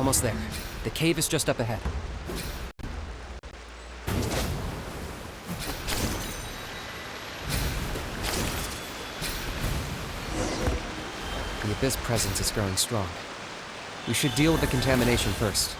Almost there. The cave is just up ahead. The Abyss presence is growing strong. We should deal with the contamination first.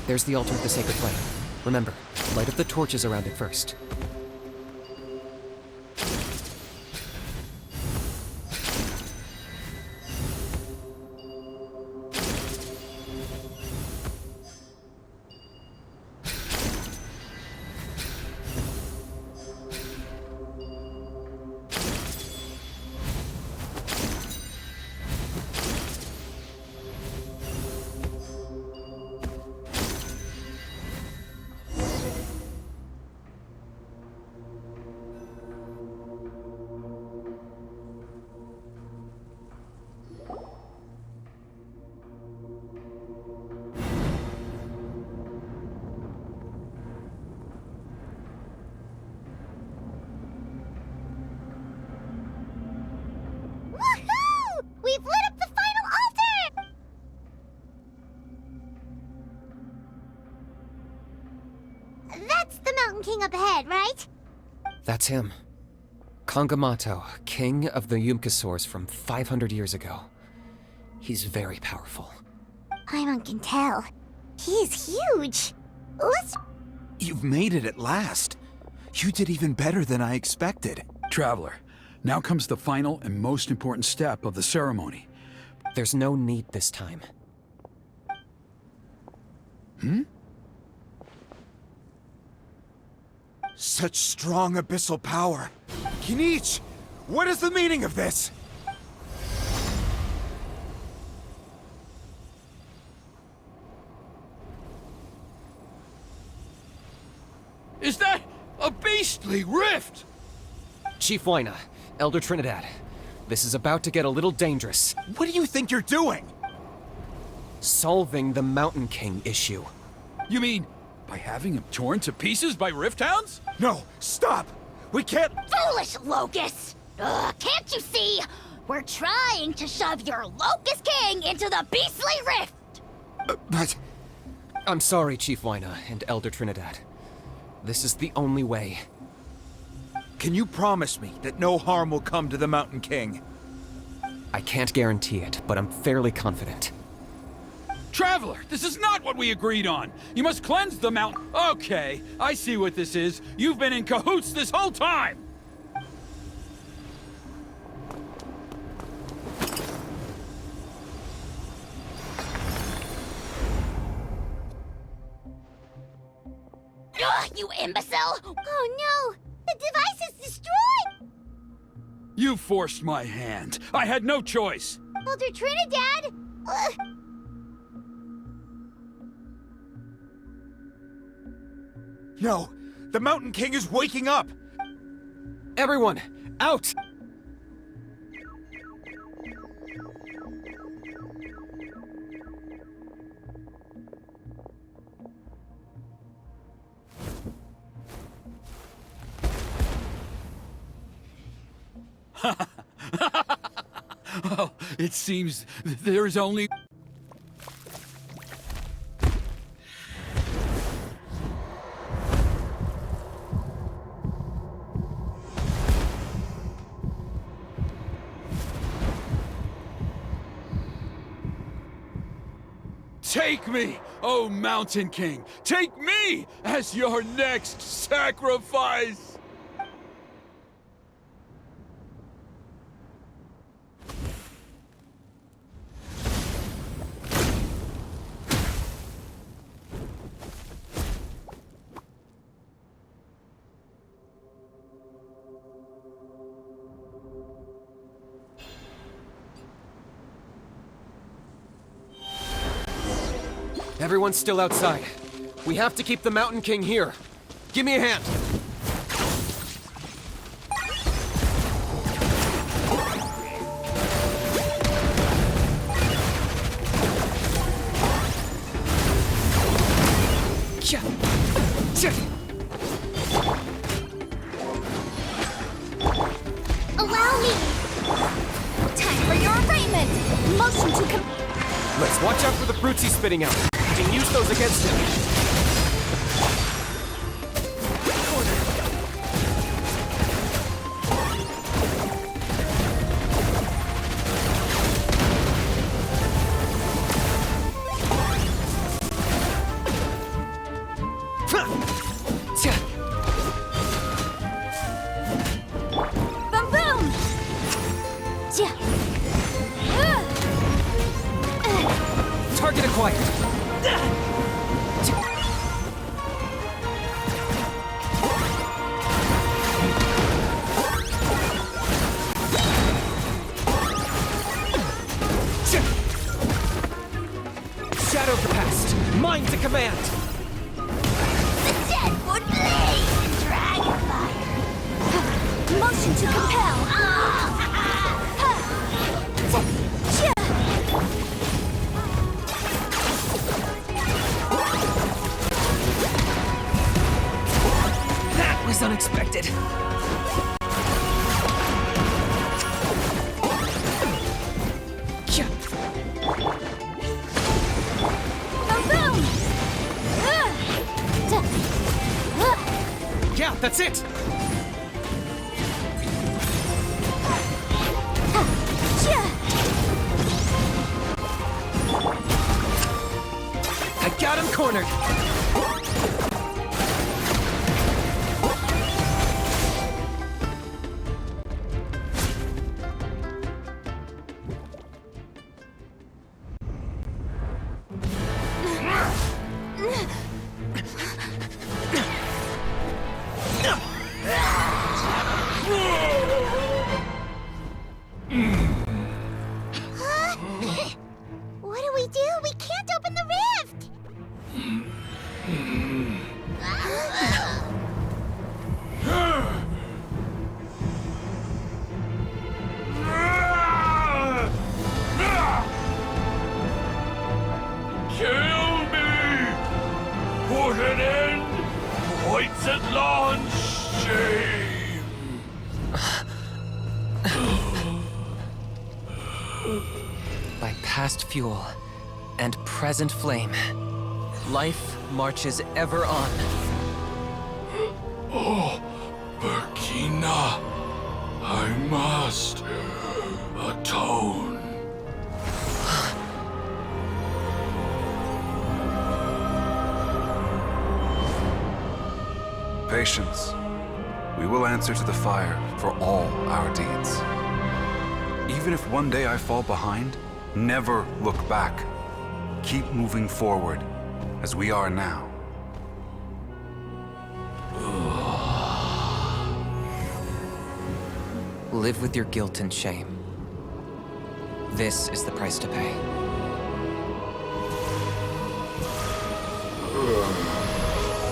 There's the altar of the sacred flame. Remember, light up the torches around it first. We've lit up the final altar! That's the Mountain King up ahead, right? That's him. Kangamato, king of the Yupanqi from 500 years ago. He's very powerful. Paimon can tell. He's huge. Let's... You've made it at last. You did even better than I expected. Traveler, now comes the final and most important step of the ceremony. There's no need this time. Such strong abyssal power. Kinich, what is the meaning of this? Is that a beastly rift? Chief Huayna, Elder Trinidad. This is about to get a little dangerous. What do you think you're doing? Solving the Mountain King issue. You mean by having him torn to pieces by rift hounds? No, stop! We can't... Foolish Locust! Can't you see? We're trying to shove your Locust King into the beastly rift! But... I'm sorry, Chief Huayna and Elder Trinidad. This is the only way. Can you promise me that no harm will come to the Mountain King? I can't guarantee it, but I'm fairly confident. Traveler, this is not what we agreed on. You must cleanse the mountain. Okay, I see what this is. You've been in cahoots this whole time! you imbecile! Oh no! The device is destroyed! You forced my hand. I had no choice. Elder Trinidad! No! The Mountain King is waking up! Everyone, out! Oh, it seems there is only... Take me, oh Mountain King! Take me as your next sacrifice! Everyone's still outside. We have to keep the Mountain King here. Give me a hand. Allow me! Time for your arraignment! Motion to Let's watch out for the brutes he's spitting out. We can use those against him. Boom boom! Target acquired. Shadow capacity. Mine to command. The Deadwood Blaze! Dragon Fire! Motion to compel! That was unexpected. Boom! Yeah, that's it. I got him cornered. What do we do? We can't open the rift! Kill me! Put an end to White's shame! By past fuel and present flame, life marches ever on. Oh, Burkina, I must atone. Patience. We will answer to the fire for all our deeds. Even if one day I fall behind, never look back. Keep moving forward, as we are now. Live with your guilt and shame. This is the price to pay.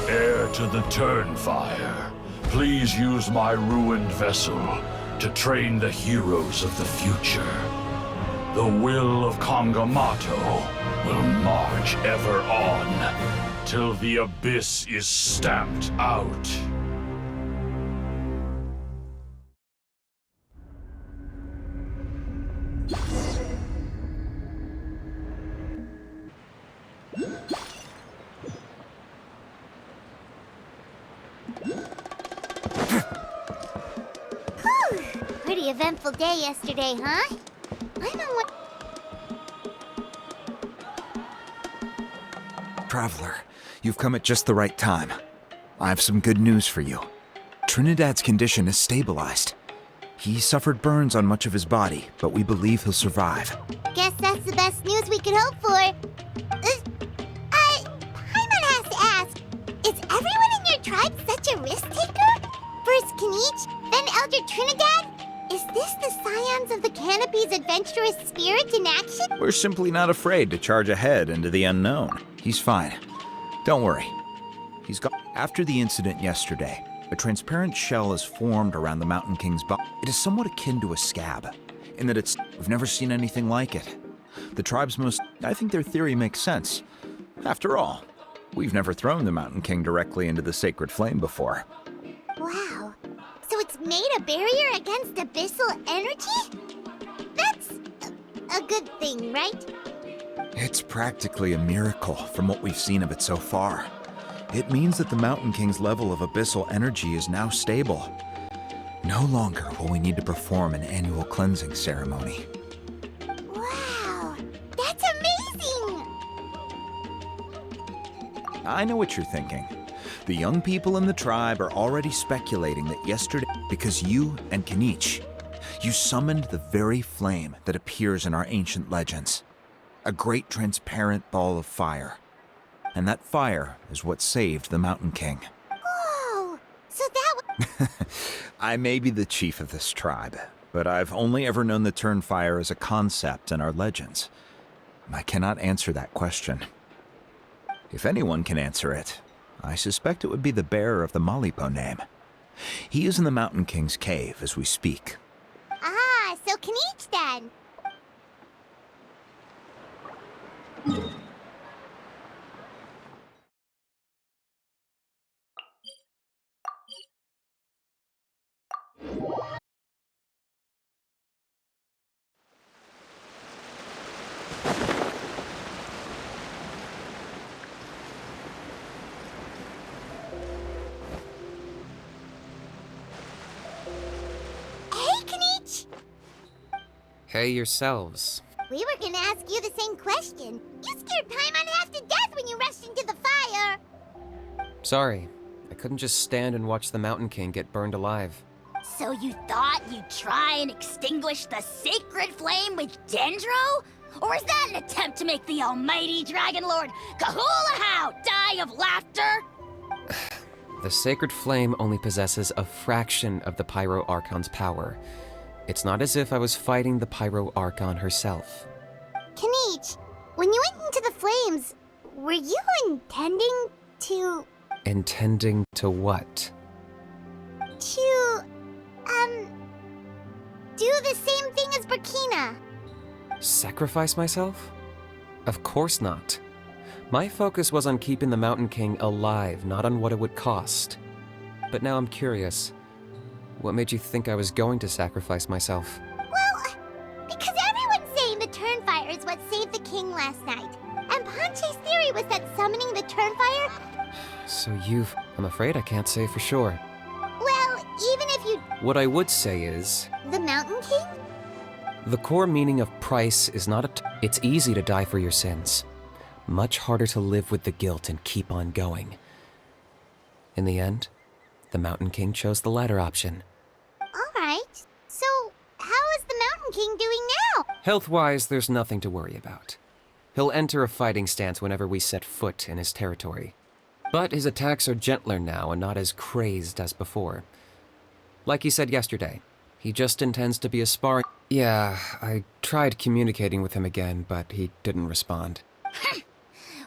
Heir to the Turnfire, please use my ruined vessel to train the heroes of the future. The will of Kangamato will march ever on, till the abyss is stamped out. Pretty eventful day yesterday, huh? I know what... Traveler, you've come at just the right time. I have some good news for you. Trinidad's condition is stabilized. He suffered burns on much of his body, but we believe he'll survive. Guess that's the best news we could hope for. Paimon has to ask, is everyone in your tribe such a risk-taker? First Kinich, then Elder Trinidad? Is this the Scions of the Canopy's adventurous spirit in action? We're simply not afraid to charge ahead into the unknown. He's fine. Don't worry. He's got... After the incident yesterday, a transparent shell is formed around the Mountain King's body. It is somewhat akin to a scab, in that we've never seen anything like it. The tribe's most... I think their theory makes sense. After all, we've never thrown the Mountain King directly into the sacred flame before. Wow. So it's made a barrier against abyssal energy? That's a good thing, right? It's practically a miracle from what we've seen of it so far. It means that the Mountain King's level of abyssal energy is now stable. No longer will we need to perform an annual cleansing ceremony. Wow, that's amazing! I know what you're thinking. The young people in the tribe are already speculating that yesterday, because you and Kinich, you summoned the very flame that appears in our ancient legends. A great transparent ball of fire. And that fire is what saved the Mountain King. Whoa, so that I may be the chief of this tribe, but I've only ever known the Turnfire as a concept in our legends. I cannot answer that question. If anyone can answer it, I suspect it would be the bearer of the Malipo name. He is in the Mountain King's cave as we speak. Ah, so Kinich then. Hey, Kinich! Hey yourselves. We were gonna ask you the same question. You scared Paimon half to death when you rushed into the fire. Sorry, I couldn't just stand and watch the Mountain King get burned alive. So you thought you'd try and extinguish the sacred flame with Dendro? Or is that an attempt to make the almighty Dragon Lord Kahulahow die of laughter? The sacred flame only possesses a fraction of the Pyro Archon's power. It's not as if I was fighting the Pyro Archon herself. Kinich, when you went into the flames, were you intending to... Intending to what? to... do the same thing as Burkina? Sacrifice myself? Of course not. My focus was on keeping the Mountain King alive, not on what it would cost. But now I'm curious. What made you think I was going to sacrifice myself? Well, because everyone's saying the Turnfire is what saved the king last night. And Panche's theory was that summoning the Turnfire... So I'm afraid I can't say for sure. Well, even if you... What I would say is... The Mountain King? The core meaning of price is not it's easy to die for your sins. Much harder to live with the guilt and keep on going. In the end, the Mountain King chose the latter option. Alright, so how is the Mountain King doing now? Health-wise, there's nothing to worry about. He'll enter a fighting stance whenever we set foot in his territory. But his attacks are gentler now and not as crazed as before. Like he said yesterday, He just intends to be a sparring. Yeah, I tried communicating with him again, but he didn't respond.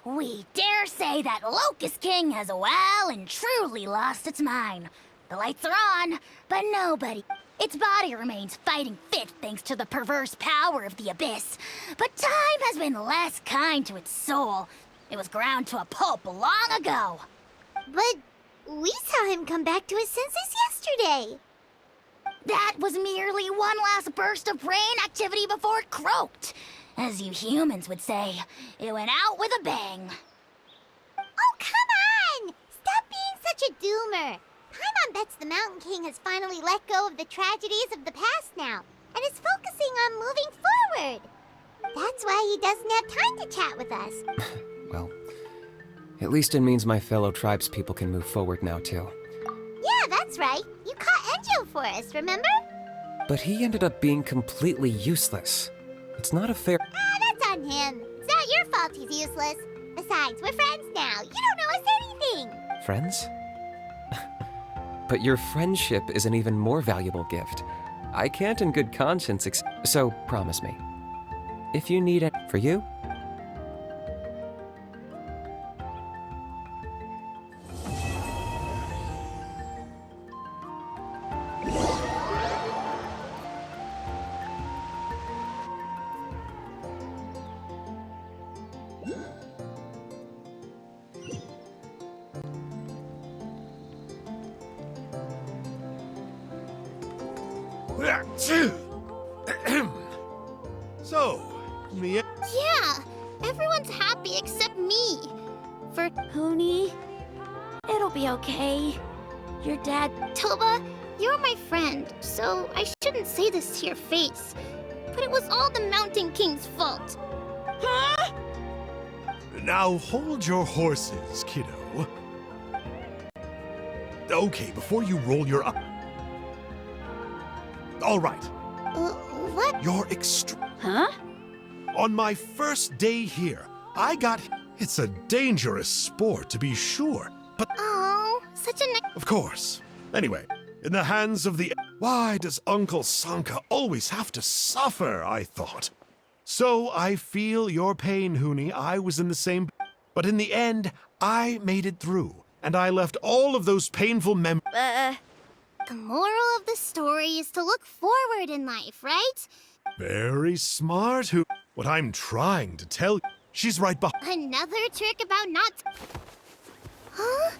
We dare say that Locust King has well and truly lost its mind. The lights are on, but nobody. Its body remains fighting fit thanks to the perverse power of the Abyss. But time has been less kind to its soul. It was ground to a pulp long ago. But we saw him come back to his senses yesterday. That was merely one last burst of brain activity before it croaked. As you humans would say, it went out with a bang. Oh, come on! Stop being such a doomer. Paimon bets the Mountain King has finally let go of the tragedies of the past now, and is focusing on moving forward. That's why he doesn't have time to chat with us. Well, at least it means my fellow tribespeople can move forward now, too. Yeah, that's right. You caught Enjo for us, remember? But he ended up being completely useless. It's not a fair... That's on him. It's not your fault he's useless. Besides, we're friends now. You don't owe us anything. Friends? But your friendship is an even more valuable gift. I can't in good conscience so promise me. If you need it for you, So, Mia. Yeah, everyone's happy except me. For Huni, it'll be okay. Your dad... Toba, you're my friend, so I shouldn't say this to your face. But it was all the Mountain King's fault. Huh? Now hold your horses, kiddo. Okay, before you roll your eye. All right, What? you're extreme. Huh? On my first day here, I got. It's a dangerous sport, to be sure. But Oh, such a of course. Anyway, in the hands of the. Why does Uncle Sanka always have to suffer? I thought. So I feel your pain, Huni. I was in the same. But in the end, I made it through, and I left all of those painful memories. The moral of the story is to look forward in life, right? Very smart, Who. What I'm trying to tell you, she's right behind. Another trick about not... Huh?